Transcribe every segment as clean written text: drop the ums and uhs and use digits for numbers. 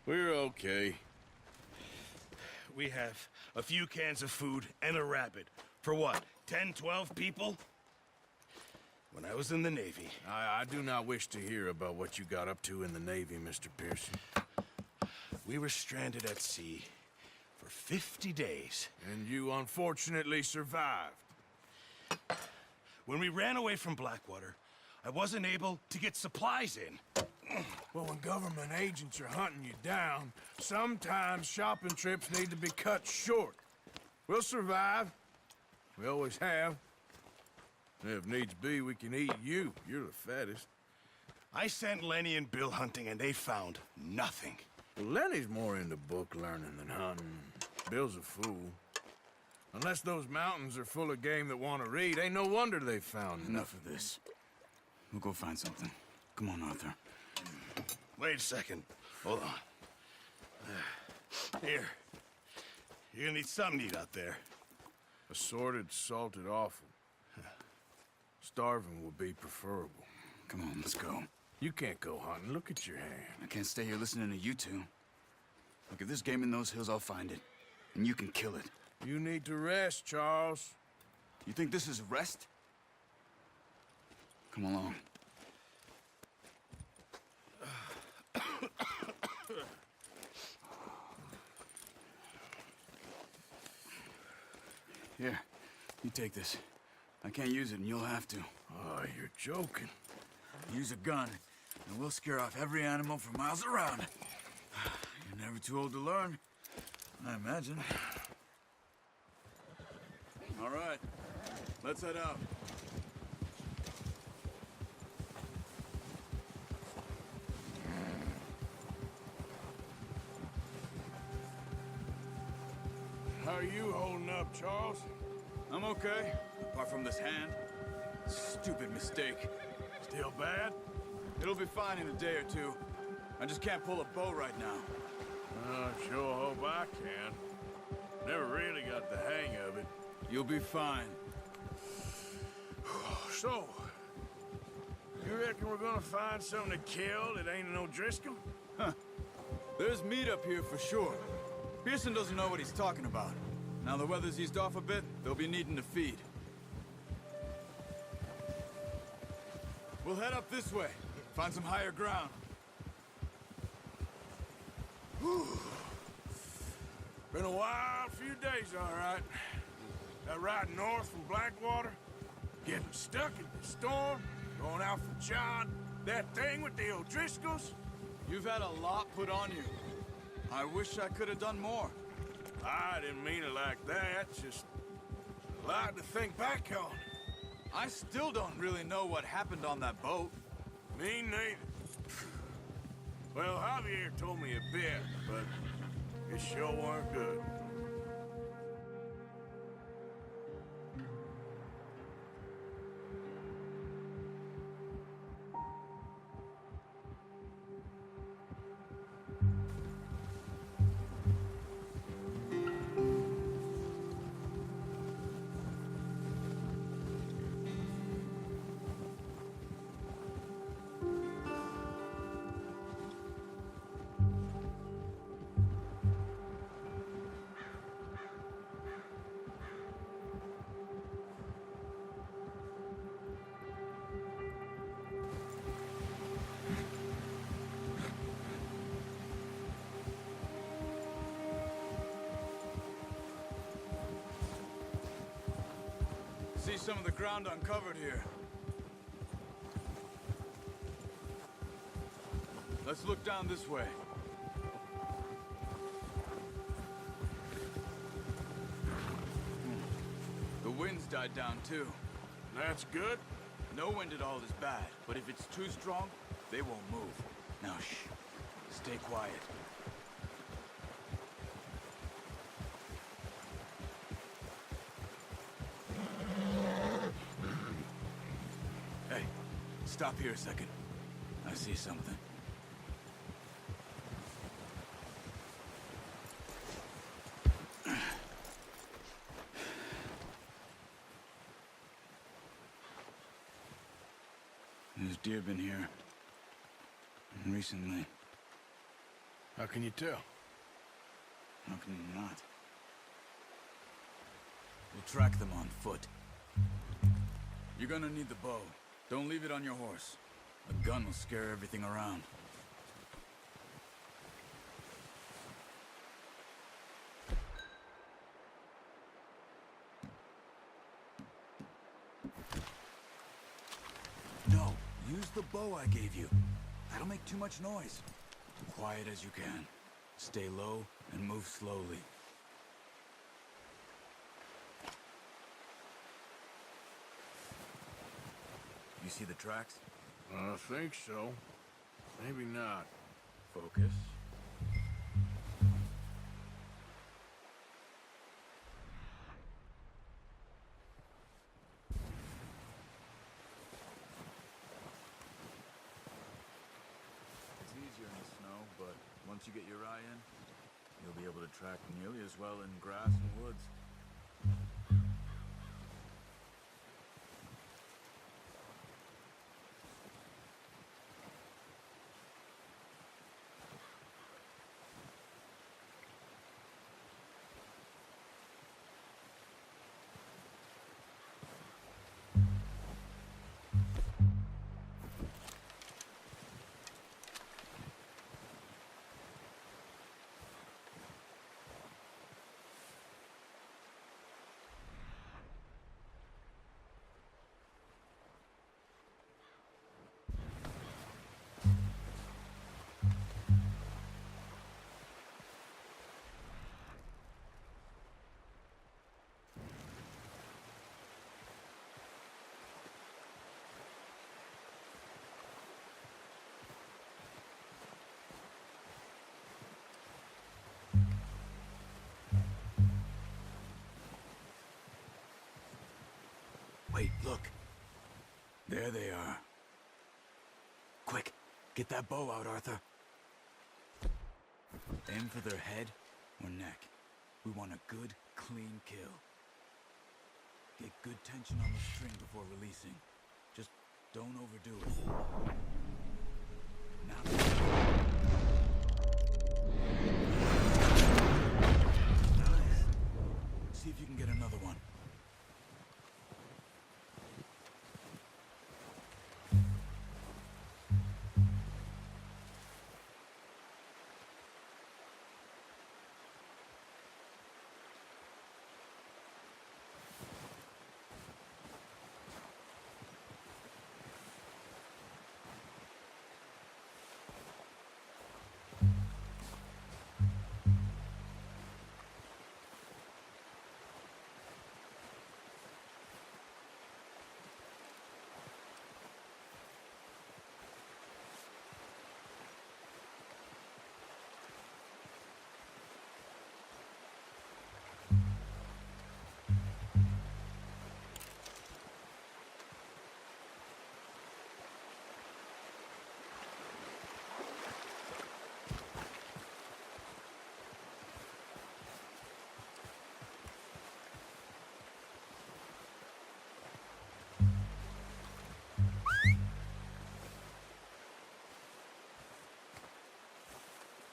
We're okay. We have a few cans of food and a rabbit. For what, 10, 12 people? When I was in the Navy... I do not wish to hear about what you got up to in the Navy, Mr. Pearson. We were stranded at sea for 50 days. And you unfortunately survived. When we ran away from Blackwater, I wasn't able to get supplies in. Well, when government agents are hunting you down, sometimes shopping trips need to be cut short. We'll survive. We always have. If needs be, we can eat you. You're the fattest. I sent Lenny and Bill hunting, and they found nothing. Well, Lenny's more into book learning than hunting. Bill's a fool. Unless those mountains are full of game that want to read, ain't no wonder they found Enough of this. We'll go find something. Come on, Arthur. Wait a second. Hold on. Here. You're gonna need something to eat out there. Assorted, salted offal. Starving would be preferable. Come on, let's go. You can't go hunting. Look at your hand. I can't stay here listening to you two. Look, if there's game in those hills, I'll find it. And you can kill it. You need to rest, Charles. You think this is rest? Come along. Here, you take this. I can't use it, and you'll have to. Oh, you're joking. Use a gun, and we'll scare off every animal for miles around. You're never too old to learn, I imagine. All right, let's head out. How are you holding up, Charles? I'm okay, apart from this hand. Stupid mistake. Still bad? It'll be fine in a day or two. I just can't pull a bow right now. I sure hope I can. Never really got the hang of it. You'll be fine. So, you reckon we're gonna find something to kill that ain't no Driscoll? Huh. There's meat up here for sure. Pearson doesn't know what he's talking about. Now the weather's eased off a bit, they'll be needing to feed. We'll head up this way. Find some higher ground. Whew. Been a wild few days, all right. That ride north from Blackwater, getting stuck in the storm, going out for John, that thing with the O'Driscolls. You've had a lot put on you. I wish I could have done more. I didn't mean it like that, just a lot to think back on. I still don't really know what happened on that boat. Me neither. Well, Javier told me a bit, but it sure weren't good. See some of the ground uncovered here. Let's look down this way. The wind's died down too. That's good. No wind at all is bad, but if it's too strong, they won't move. Now shh. Stay quiet. Hey, stop here a second. I see something. There's deer been here. Recently. How can you tell? How can you not? We'll track them on foot. You're gonna need the bow. Don't leave it on your horse. A gun will scare everything around. No, use the bow I gave you. That'll make too much noise. Quiet as you can. Stay low and move slowly. You see the tracks? I think so. Maybe not. Focus. It's easier in the snow, but once you get your eye in, you'll be able to track nearly as well in grass and woods. Wait, look. There they are. Quick, get that bow out, Arthur. Aim for their head or neck. We want a good, clean kill. Get good tension on the string before releasing. Just don't overdo it. Now. Nice. See if you can get another one.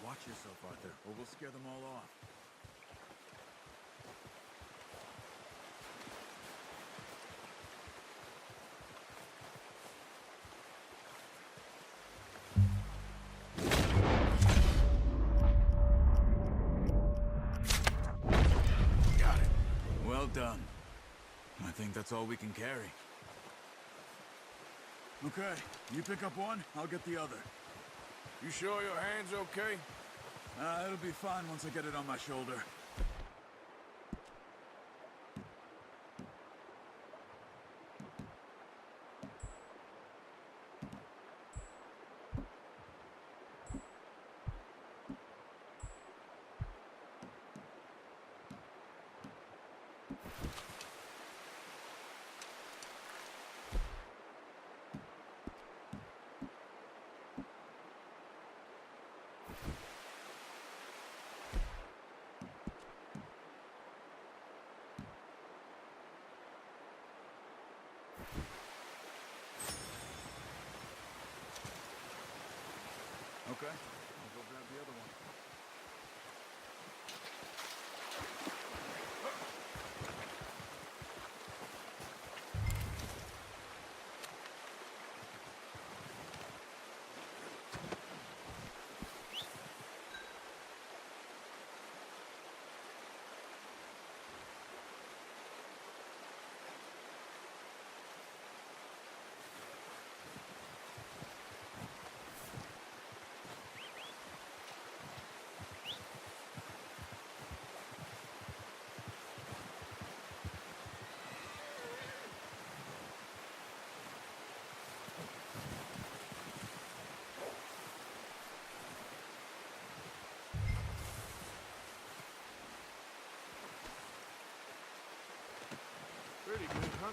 Watch yourself, Arthur, or we'll scare them all off. Got it. Well done. I think that's all we can carry. Okay, you pick up one, I'll get the other. You sure your hand's okay? It'll be fine once I get it on my shoulder. Okay, I'll go grab the other one.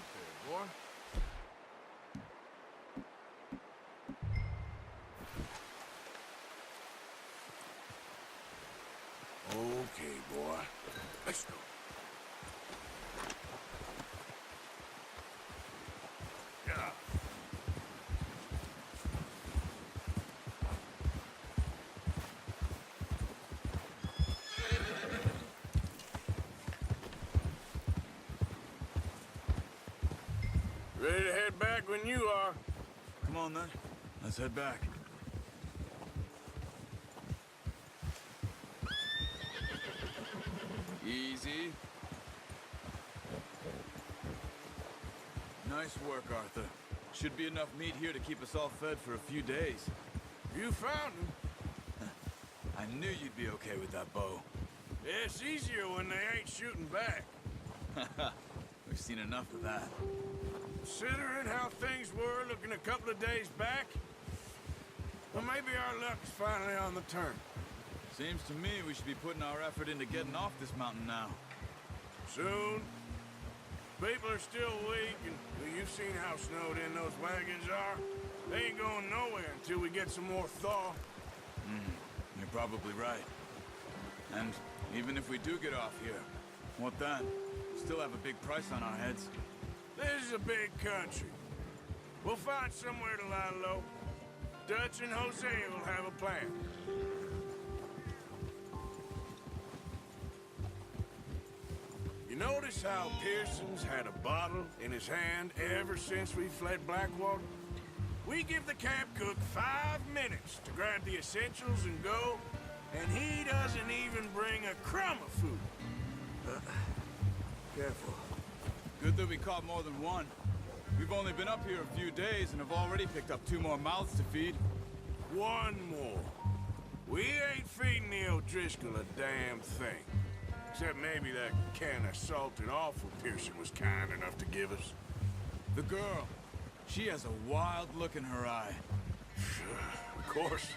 hunt there, boy. Okay, boy. Let's go. Yeah. Ready to head back when you are. Come on, then. Let's head back. Easy. Nice work, Arthur. Should be enough meat here to keep us all fed for a few days. You found him. I knew you'd be okay with that bow. Yeah, it's easier when they ain't shooting back. We've seen enough of that. Considering how things were looking a couple of days back, well, maybe our luck's finally on the turn. Seems to me we should be putting our effort into getting off this mountain now. Soon. People are still weak, and well, you've seen how snowed in those wagons are. They ain't going nowhere until we get some more thaw. You're probably right. And even if we do get off here, what then? Still have a big price on our heads. This is a big country. We'll find somewhere to lie low. Dutch and Jose will have a plan. You notice how Pearson's had a bottle in his hand ever since we fled Blackwater? We give the camp cook 5 minutes to grab the essentials and go, and he doesn't even bring a crumb of food. Careful. Good that we caught more than one. We've only been up here a few days and have already picked up 2 more mouths to feed. One more. We ain't feeding the O'Driscoll a damn thing. Except maybe that can of salted offal Pearson was kind enough to give us. The girl. She has a wild look in her eye. Of course.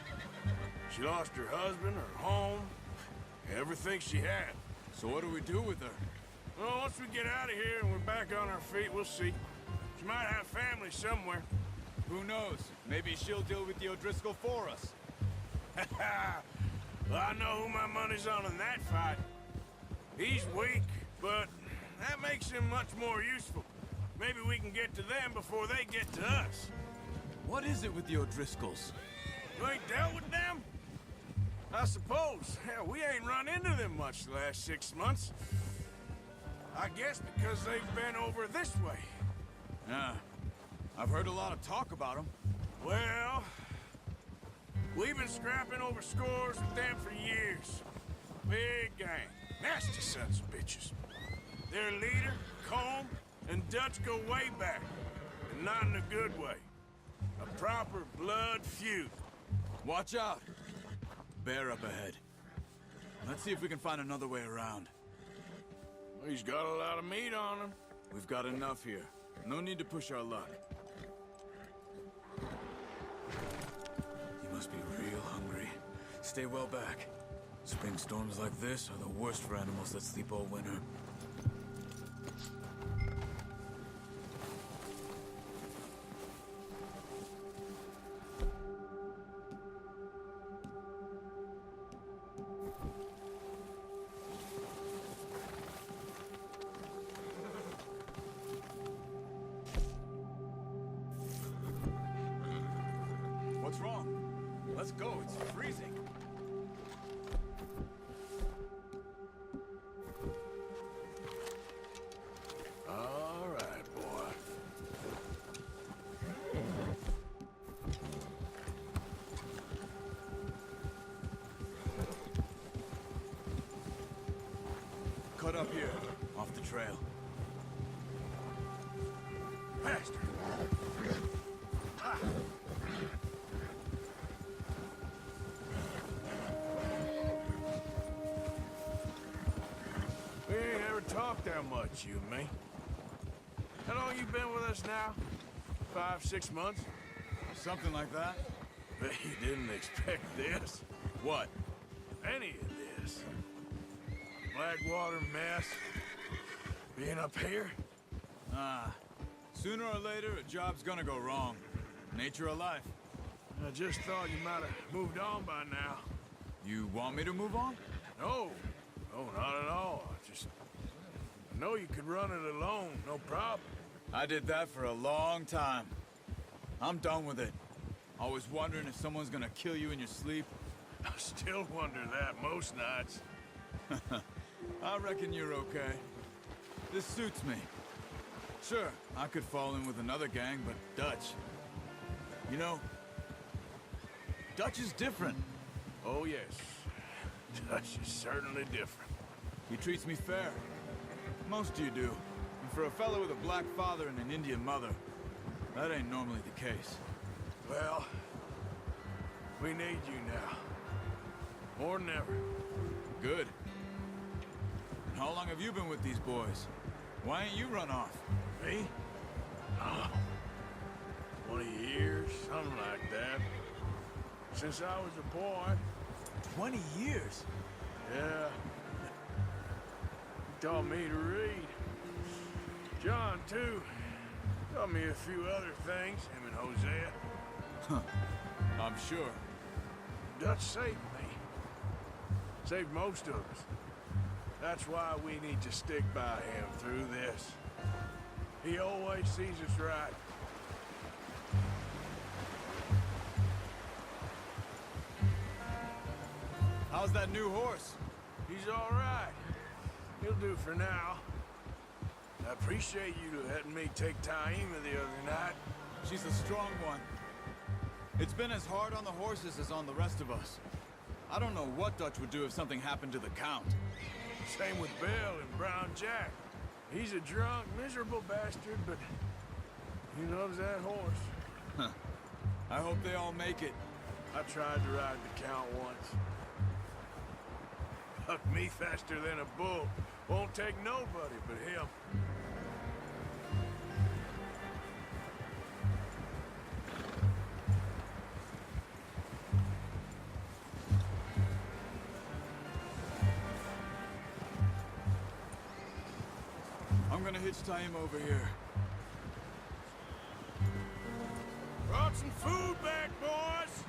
She lost her husband, her home, everything she had. So what do we do with her? Well, once we get out of here and we're back on our feet, we'll see. She might have family somewhere. Who knows? Maybe she'll deal with the O'Driscoll for us. Well, I know who my money's on in that fight. He's weak, but that makes him much more useful. Maybe we can get to them before they get to us. What is it with the O'Driscolls? You ain't dealt with them? I suppose. Hell, we ain't run into them much the last 6 months. I guess because they've been over this way. Yeah. I've heard a lot of talk about them. Well, we've been scrapping over scores with them for years. Big gang. Nasty sons of bitches. Their leader, Combe, and Dutch go way back. And not in a good way. A proper blood feud. Watch out! Bear up ahead. Let's see if we can find another way around. He's got a lot of meat on him. We've got enough here. No need to push our luck. You must be real hungry. Stay well back. Spring storms like this are the worst for animals that sleep all winter. What's wrong? Let's go, it's freezing. All right, boy. Cut up here, off the trail. Faster. We ain't ever talked that much, you and me. How long you been with us now? 5, 6 months? Something like that? Bet you didn't expect this. What? Any of this. Blackwater mess. Being up here? Ah, Sooner or later, a job's gonna go wrong. Nature of life. I just thought you might have moved on by now. You want me to move on? No. No, not at all. I know you could run it alone, no problem. I did that for a long time. I'm done with it. Always wondering if someone's gonna kill you in your sleep. I still wonder that most nights. I reckon you're okay. This suits me. Sure, I could fall in with another gang, but Dutch... You know, Dutch is different. Oh, yes. Dutch is certainly different. He treats me fair. Most of you do. And for a fellow with a black father and an Indian mother, that ain't normally the case. Well, we need you now. More than ever. Good. And how long have you been with these boys? Why ain't you run off? Me? Oh, 20 years, something like that. Since I was a boy. 20 years? Yeah. He taught me to read. John, too. Taught me a few other things, him and Hosea. Huh. I'm sure. Dutch saved me. Saved most of us. That's why we need to stick by him through this. He always sees us right. How's that new horse? He's all right. He'll do for now. I appreciate you letting me take Taima the other night. She's a strong one. It's been as hard on the horses as on the rest of us. I don't know what Dutch would do if something happened to the Count. Same with Bill and Brown Jack. He's a drunk, miserable bastard, but he loves that horse. Huh. I hope they all make it. I tried to ride the Count once. Bucked me faster than a bull. Won't take nobody but him. I'm gonna hitch Taima over here. Brought some food back, boys!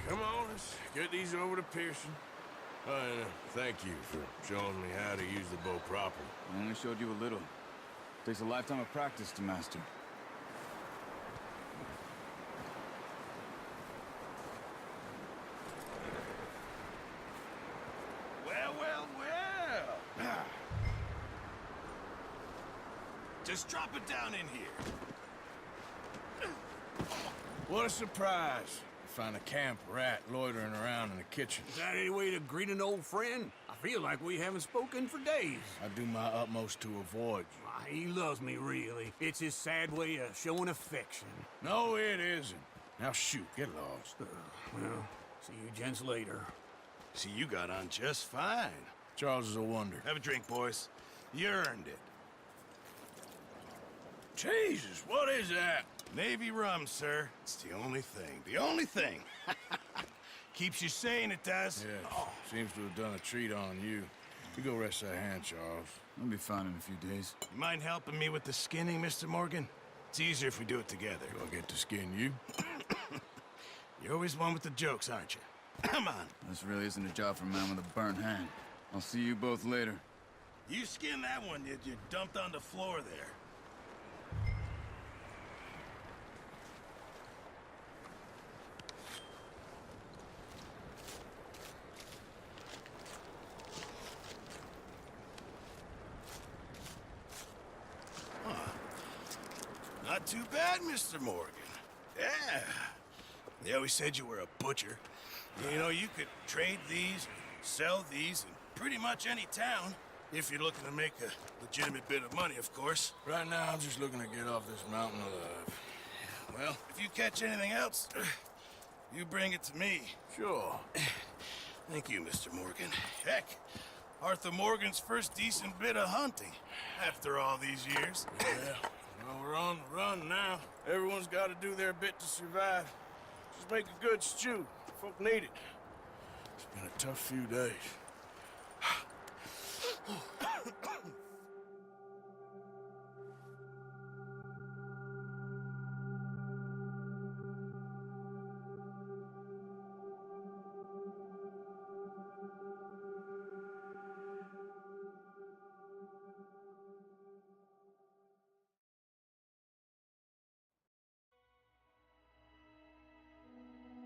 Come on, let's get these over to Pearson. Thank you for showing me how to use the bow properly. I only showed you a little. Takes a lifetime of practice to master. Well, well, well. Just drop it down in here. What a surprise. Find a camp rat loitering around in the kitchen. Is that any way to greet an old friend? I feel like we haven't spoken for days. I do my utmost to avoid you. Why, he loves me, really. It's his sad way of showing affection. No, it isn't. Now shoot, get lost. Well, see you gents later. See, you got on just fine. Charles is a wonder. Have a drink, boys. You earned it. Jesus, what is that? Navy rum, sir. It's the only thing. The only thing. Keeps you sane, it does. Yes, seems to have done a treat on you. You go rest that hand, Charles. I'll be fine in a few days. You mind helping me with the skinning, Mr. Morgan? It's easier if we do it together. Do I get to skin you? You're always one with the jokes, aren't you? Come on. This really isn't a job for a man with a burnt hand. I'll see you both later. You skin that one you dumped on the floor there. Not too bad, Mr. Morgan. Yeah. They always said you were a butcher. You know, you could trade these, sell these in pretty much any town, if you're looking to make a legitimate bit of money, of course. Right now, I'm just looking to get off this mountain alive. Well, if you catch anything else, you bring it to me. Sure. Thank you, Mr. Morgan. Heck, Arthur Morgan's first decent bit of hunting, after all these years. Yeah. Well, we're on the run now. Everyone's got to do their bit to survive. Just make a good stew. Folk need it. Been a tough few days.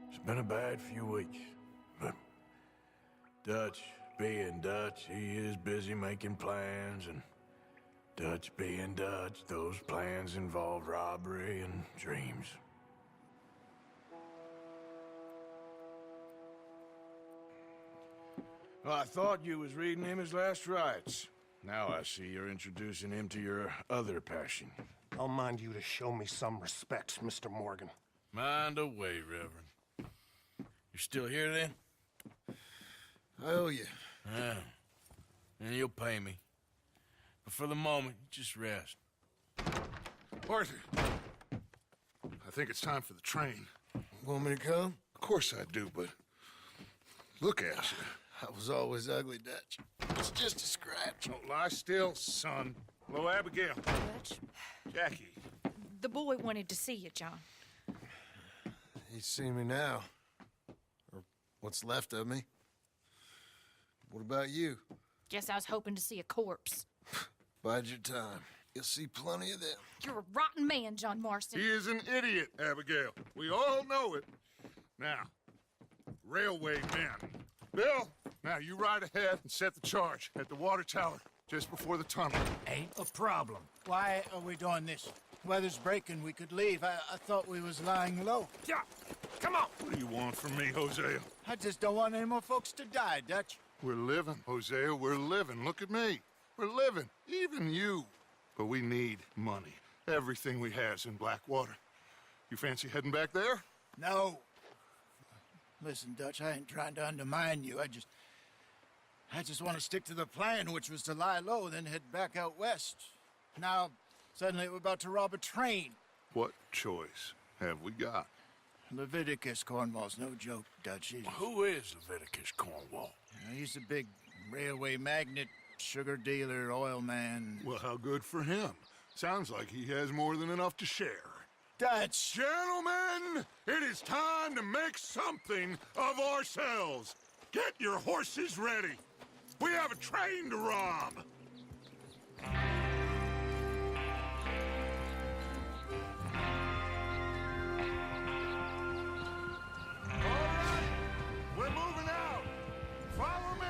It's been a bad few weeks, but Dutch being Dutch, he is busy making plans, and Dutch being Dutch, those plans involve robbery and dreams. Well, I thought you was reading him his last rites. Now I see you're introducing him to your other passion. I'll mind you to show me some respect, Mr. Morgan. Mind away, Reverend. You still here, then? I owe you. Yeah. And you'll pay me. But for the moment, just rest. Arthur, I think it's time for the train. Want me to come? Of course I do, but look at you. I was always ugly, Dutch. It's just a scratch. Don't lie still, son. Hello, Abigail. Dutch, Jackie. the boy wanted to see you, John. He's seen me now. Or what's left of me. What about you? Guess I was hoping to see a corpse. Bide your time. You'll see plenty of them. You're a rotten man, John Marston. He is an idiot, Abigail. We all know it. Now, railway men. Bill, now you ride ahead and set the charge at the water tower just before the tunnel. Ain't a problem. Why are we doing this? Weather's breaking, we could leave. I thought we was lying low. Yeah, come on. What do you want from me, Hosea? I just don't want any more folks to die, Dutch. We're living, Hosea, we're living. Look at me. We're living, even you. But we need money. Everything we has in Blackwater. You fancy heading back there? No. Listen, Dutch, I ain't trying to undermine you. I just want to stick to the plan, which was to lie low, then head back out west. Now, suddenly we're about to rob a train. What choice have we got? Leviticus Cornwall's no joke, Dutch. Who is Leviticus Cornwall? He's a big railway magnate, sugar dealer, oil man. Well, how good for him. Sounds like he has more than enough to share. Dutch! Gentlemen, it is time to make something of ourselves. Get your horses ready. We have a train to rob. All right, we're moving out. Follow me.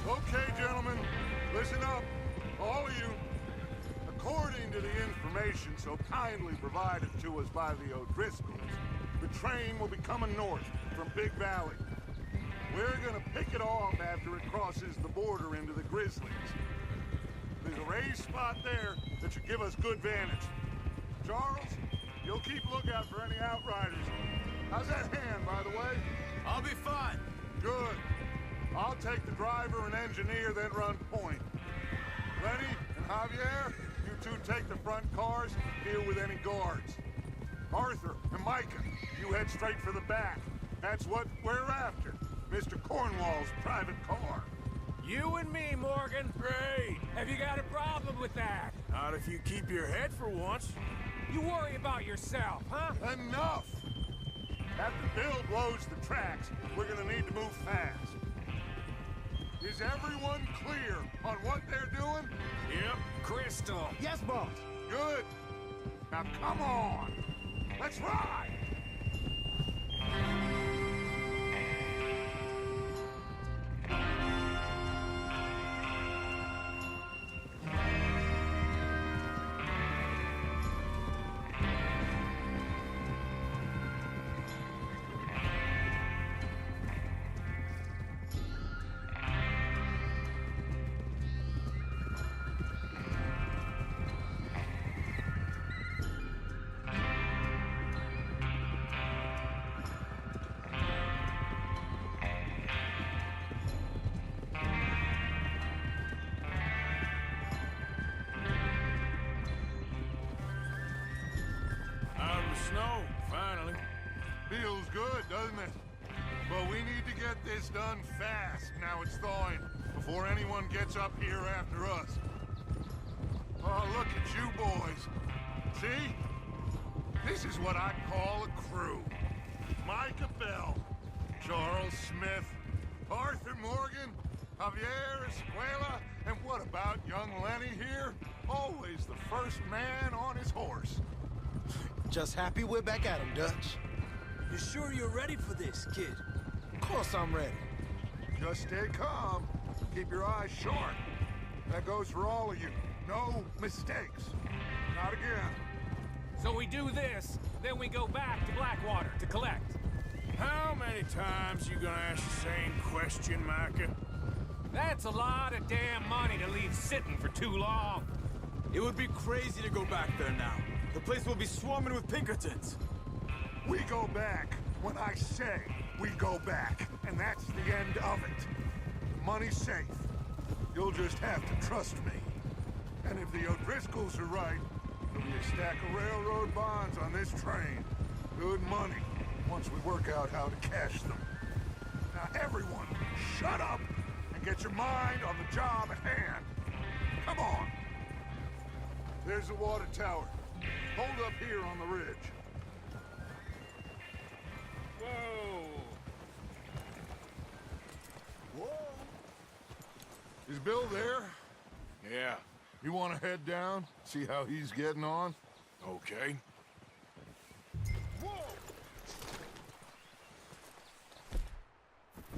Okay, gentlemen, listen up, all of you. According to the information so kindly provided to us by the O'Driscolls, the train will be coming north from Big Valley. We're gonna pick it off after it crosses the border into the Grizzlies. There's a raised spot there that should give us good vantage. Charles, you'll keep lookout for any outriders. How's that hand, by the way? I'll be fine. Good. I'll take the driver and engineer, then run point. Lenny and Javier, you two take the front cars, deal with any guards. Arthur and Micah, you head straight for the back. That's what we're after. Mr. Cornwall's private car. You and me, Morgan. Great. Have you got a problem with that? Not if you keep your head for once. You worry about yourself, huh? Enough! After Bill blows the tracks, we're gonna need to move fast. Is everyone clear on what they're doing? Yep. Crystal. Yes, boss. Good. Now come on. Let's ride. snow, finally. Feels good, doesn't it? But we need to get this done fast now it's thawing, before anyone gets up here after us. Oh, look at you boys. See? This is what I call a crew. Micah Bell, Charles Smith, Arthur Morgan, Javier Escuela, and what about young Lenny here? Always the first man on his horse. Just happy we're back at him, Dutch. You sure you're ready for this, kid? Of course I'm ready. Just stay calm. Keep your eyes sharp. That goes for all of you. No mistakes. Not again. So we do this, then we go back to Blackwater to collect. How many times you gonna ask the same question, Micah? That's a lot of damn money to leave sitting for too long. It would be crazy to go back there now. The place will be swarming with Pinkertons. We go back when I say we go back, and that's the end of it. The money's safe. You'll just have to trust me. And if the O'Driscolls are right, there'll be a stack of railroad bonds on this train. Good money, once we work out how to cash them. Now everyone, shut up and get your mind on the job at hand. Come on. There's the water tower. Hold up here on the ridge. Whoa! Whoa. Is Bill there? Yeah, You want to head down? See how he's getting on? okay. Whoa!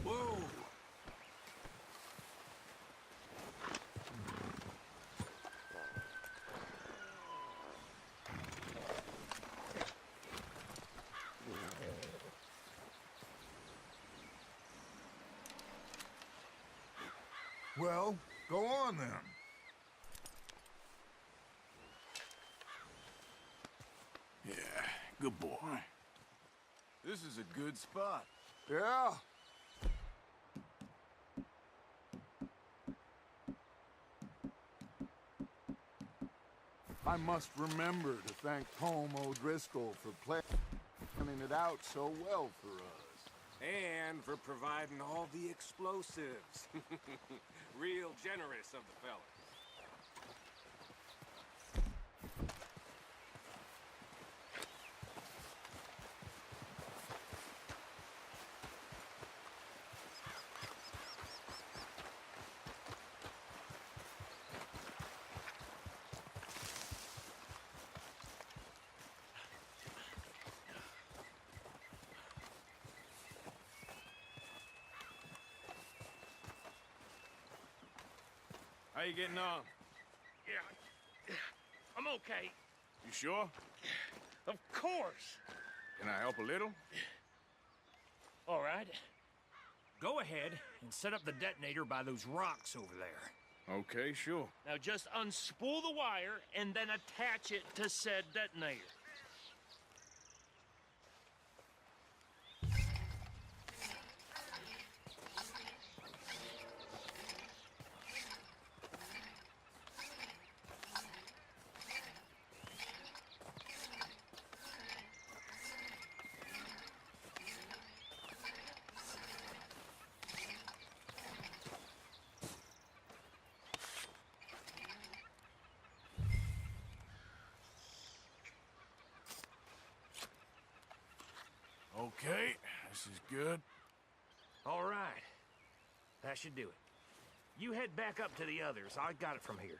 Whoa! Well, go on then. Yeah, good boy. This is a good spot. Yeah. I must remember to thank Home O'Driscoll for planning it out so well for us. And for providing all the explosives. Real generous of the fella. How you getting on? Yeah, I'm okay. You sure? Of course. Can I help a little? All right. Go ahead and set up the detonator by those rocks over there. Okay, sure. Now just unspool the wire and then attach it to said detonator. Okay, this is good. All right. That should do it. You head back up to the others. I got it from here.